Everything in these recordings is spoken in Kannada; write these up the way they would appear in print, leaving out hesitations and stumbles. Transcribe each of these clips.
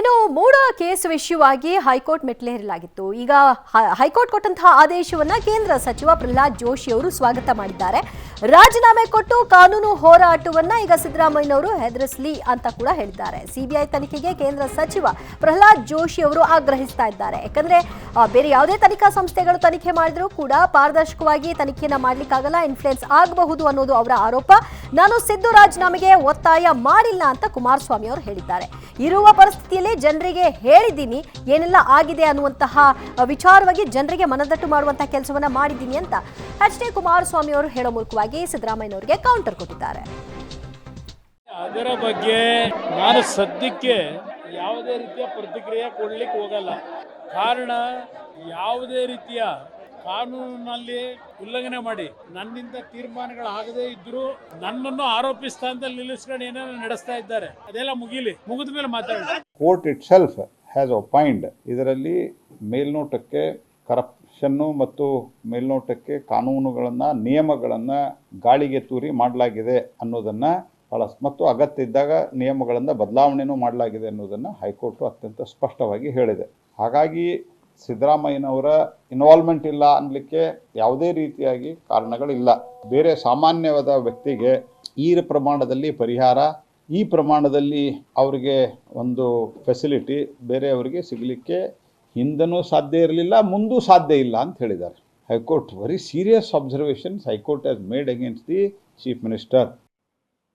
ಇನ್ನು ಮೂಡ ಕೇಸ್ ವಿಷಯವಾಗಿ ಹೈಕೋರ್ಟ್ ಮೆಟ್ಟಿಲೇರಲಾಗಿತ್ತು. ಈಗ ಹೈಕೋರ್ಟ್ ಕೊಟ್ಟಂತಹ ಆದೇಶವನ್ನ ಕೇಂದ್ರ ಸಚಿವ ಪ್ರಹ್ಲಾದ್ ಜೋಶಿ ಅವರು ಸ್ವಾಗತ ಮಾಡಿದ್ದಾರೆ. ರಾಜೀನಾಮೆ ಕೊಟ್ಟು ಕಾನೂನು ಹೋರಾಟವನ್ನ ಈಗ ಸಿದ್ದರಾಮಯ್ಯನವರು ಹೆದರಿಸಲಿ ಅಂತ ಕೂಡ ಹೇಳಿದ್ದಾರೆ. ಸಿಬಿಐ ತನಿಖೆಗೆ ಕೇಂದ್ರ ಸಚಿವ ಪ್ರಹ್ಲಾದ್ ಜೋಶಿ ಅವರು ಆಗ್ರಹಿಸ್ತಾ ಇದ್ದಾರೆ. ಯಾಕಂದ್ರೆ ಬೇರೆ ಯಾವುದೇ ತನಿಖಾ ಸಂಸ್ಥೆಗಳು ತನಿಖೆ ಮಾಡಿದ್ರೂ ಕೂಡ ಪಾರದರ್ಶಕವಾಗಿ ತನಿಖೆಯನ್ನ ಮಾಡ್ಲಿಕ್ಕಾಗಲ್ಲ, ಇನ್ಫ್ಲೂಯೆನ್ಸ್ ಆಗಬಹುದು ಅನ್ನೋದು ಅವರ ಆರೋಪ. ನಾನು ಸಿದ್ದು ರಾಜೀನಾಮೆಗೆ ಒತ್ತಾಯ ಮಾಡಿಲ್ಲ ಅಂತ ಕುಮಾರಸ್ವಾಮಿ ಅವರು ಹೇಳಿದ್ದಾರೆ. ಇರುವ ಪರಿಸ್ಥಿತಿಯಲ್ಲಿ ಜನರಿಗೆ ಹೇಳಿದ್ದೀನಿ ಏನೆಲ್ಲ ಆಗಿದೆ ಅನ್ನುವಂತಹ ವಿಚಾರವಾಗಿ ಜನರಿಗೆ ಮನದಟ್ಟು ಮಾಡುವಂತಹ ಕೆಲಸವನ್ನ ಮಾಡಿದ್ದೀನಿ ಅಂತ ಎಚ್.ಡಿ. ಕುಮಾರಸ್ವಾಮಿ ಅವರು ಹೇಳೋ ಮೂಲಕವಾಗಿ ಸಿದ್ದರಾಮಯ್ಯನವರಿಗೆ ಕೌಂಟರ್ ಕೊಟ್ಟಿದ್ದಾರೆ. ಅದರ ಬಗ್ಗೆ ನಾನು ಸದ್ಯಕ್ಕೆ ಯಾವುದೇ ರೀತಿಯ ಪ್ರತಿಕ್ರಿಯೆ ಕೊಡ್ಲಿಕ್ಕೆ ಹೋಗಲ್ಲ. ಕಾರಣ ಯಾವುದೇ ರೀತಿಯ ಕಾನೂನಿನಲ್ಲಿ ಉಲ್ಲಂಘನೆ ಮಾಡಿ ನನ್ನಿಂದ ತೀರ್ಮಾನಗಳಾಗದೇ ಇದ್ರು ನನ್ನನ್ನು ಆರೋಪಿ ಸ್ಥಾನದಲ್ಲಿ ನಿಲ್ಲಿಸ್ಕೊಂಡು ಏನೇನೋ ನಡೆಸ್ತಾ ಇದ್ದಾರೆ. ಅದೆಲ್ಲ ಮುಗಿದ ಮೇಲೆ ಮಾತಾಡೋಣ. ಕೋರ್ಟ್ ಇಟ್ ಸೆಲ್ಫ್ ಹ್ಯಾಸ್ ಒಪೈಂಡ್ ಇದರಲ್ಲಿ ಮೇಲ್ನೋಟಕ್ಕೆ ಕರಪ್ಷನ್ನು ಮತ್ತು ಮೇಲ್ನೋಟಕ್ಕೆ ಕಾನೂನುಗಳನ್ನು ನಿಯಮಗಳನ್ನು ಗಾಳಿಗೆ ತೂರಿ ಮಾಡಲಾಗಿದೆ ಅನ್ನೋದನ್ನು ಮತ್ತು ಅಗತ್ಯ ಇದ್ದಾಗ ನಿಯಮಗಳನ್ನು ಬದಲಾವಣೆಯೂ ಮಾಡಲಾಗಿದೆ ಅನ್ನೋದನ್ನು ಹೈಕೋರ್ಟು ಅತ್ಯಂತ ಸ್ಪಷ್ಟವಾಗಿ ಹೇಳಿದೆ. ಹಾಗಾಗಿ ಸಿದ್ದರಾಮಯ್ಯನವರ ಇನ್ವಾಲ್ವ್ಮೆಂಟ್ ಇಲ್ಲ ಅನ್ನಲಿಕ್ಕೆ ಯಾವುದೇ ರೀತಿಯಾಗಿ ಕಾರಣಗಳಿಲ್ಲ. ಬೇರೆ ಸಾಮಾನ್ಯವಾದ ವ್ಯಕ್ತಿಗೆ ಈ ಪ್ರಮಾಣದಲ್ಲಿ ಪರಿಹಾರ, ಈ ಪ್ರಮಾಣದಲ್ಲಿ ಅವರಿಗೆ ಒಂದು ಫೆಸಿಲಿಟಿ ಬೇರೆಯವರಿಗೆ ಸಿಗಲಿಕ್ಕೆ ಹಿಂದನೂ ಸಾಧ್ಯ ಇರಲಿಲ್ಲ, ಮುಂದೂ ಸಾಧ್ಯ ಇಲ್ಲ ಅಂತ ಹೇಳಿದ್ದಾರೆ. High court very serious observations high court has made against the chief minister.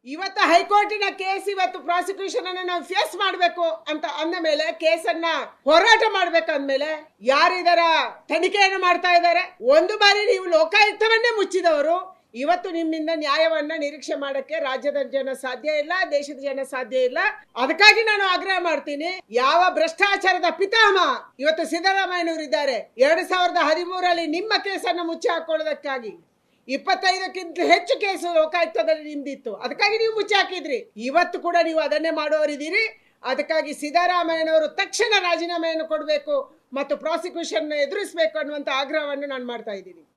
ಇವತ್ತು ಹೈಕೋರ್ಟಿನ ಕೇಸ್ ಇವತ್ತು ಪ್ರಾಸಿಕ್ಯೂಷನ್ ಅನ್ನ ನಾವು ಫೇಸ್ ಮಾಡಬೇಕು ಅಂತ ಅಂದ ಮೇಲೆ ಕೇಸನ್ನ ಹೋರಾಟ ಮಾಡ್ಬೇಕಂದ್ಮೇಲೆ ಯಾರಿದರ ತನಿಖೆಯನ್ನು ಮಾಡ್ತಾ ಇದ್ದಾರೆ. ಒಂದು ಬಾರಿ ನೀವು ಲೋಕಾಯುಕ್ತವನ್ನೇ ಮುಚ್ಚಿದವರು ಇವತ್ತು ನಿಮ್ಮಿಂದ ನ್ಯಾಯವನ್ನ ನಿರೀಕ್ಷೆ ಮಾಡಕ್ಕೆ ರಾಜ್ಯದ ಜನ ಸಾಧ್ಯ ಇಲ್ಲ, ದೇಶದ ಜನ ಸಾಧ್ಯ ಇಲ್ಲ. ಅದಕ್ಕಾಗಿ ನಾನು ಆಗ್ರಹ ಮಾಡ್ತೀನಿ, ಯಾವ ಭ್ರಷ್ಟಾಚಾರದ ಪಿತಾಮಹ ಇವತ್ತು ಸಿದ್ದರಾಮಯ್ಯನವರು ಇದ್ದಾರೆ. 2013 ನಿಮ್ಮ ಕೇಸನ್ನ ಮುಚ್ಚಿ ಹಾಕೊಳ್ಳೋದಕ್ಕಾಗಿ 25ಕ್ಕಿಂತ ಹೆಚ್ಚು ಕೇಸು ಲೋಕಾಯುಕ್ತದಲ್ಲಿ ನಿಮ್ದಿತ್ತು. ಅದಕ್ಕಾಗಿ ನೀವು ಮುಚ್ಚಿ ಹಾಕಿದ್ರಿ. ಇವತ್ತು ಕೂಡ ನೀವು ಅದನ್ನೇ ಮಾಡೋರಿದ್ದೀರಿ. ಅದಕ್ಕಾಗಿ ಸಿದ್ದರಾಮಯ್ಯನವರು ತಕ್ಷಣ ರಾಜೀನಾಮೆಯನ್ನು ಕೊಡಬೇಕು ಮತ್ತು ಪ್ರಾಸಿಕ್ಯೂಷನ್ ಎದುರಿಸಬೇಕು ಅನ್ನುವಂಥ ಆಗ್ರಹವನ್ನು ನಾನು ಮಾಡ್ತಾ ಇದ್ದೀನಿ.